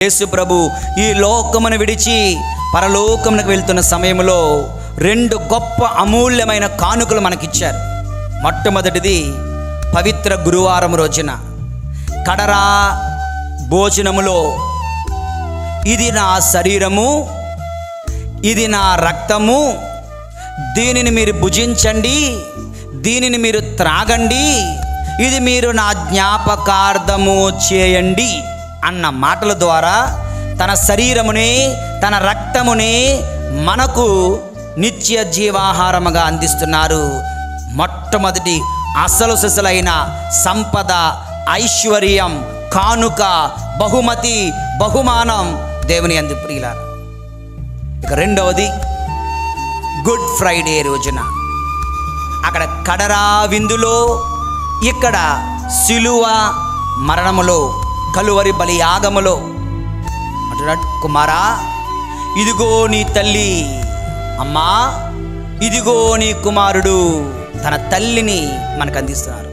యేసు ప్రభు ఈ లోకమును విడిచి పరలోకమునకు వెళ్తున్న సమయంలో 2 గొప్ప అమూల్యమైన కానుకలు మనకిచ్చారు. మొట్టమొదటిది పవిత్ర గురువారం రోజున కడరా భోజనములో ఇది నా శరీరము, ఇది నా రక్తము, దీనిని మీరు భుజించండి, దీనిని మీరు త్రాగండి, ఇది మీరు నా జ్ఞాపకార్థము చేయండి అన్న మాటల ద్వారా తన శరీరమునే తన రక్తమునే మనకు నిత్య జీవాహారముగా అందిస్తున్నారు. మొట్టమొదటి అసలు సిసలైన సంపద, ఐశ్వర్యం, కానుక, బహుమతి, బహుమానం దేవుని యందు ప్రియులారా. ఇక రెండవది గుడ్ ఫ్రైడే రోజున అక్కడ కడరా విందులో, ఇక్కడ సిలువ మరణములో, కలువరి బలి యాగములో అంటున్నాడు, కుమారా ఇదిగో నీ తల్లి, అమ్మా ఇదిగో నీ కుమారుడు. తన తల్లిని మనకు అందిస్తున్నారు.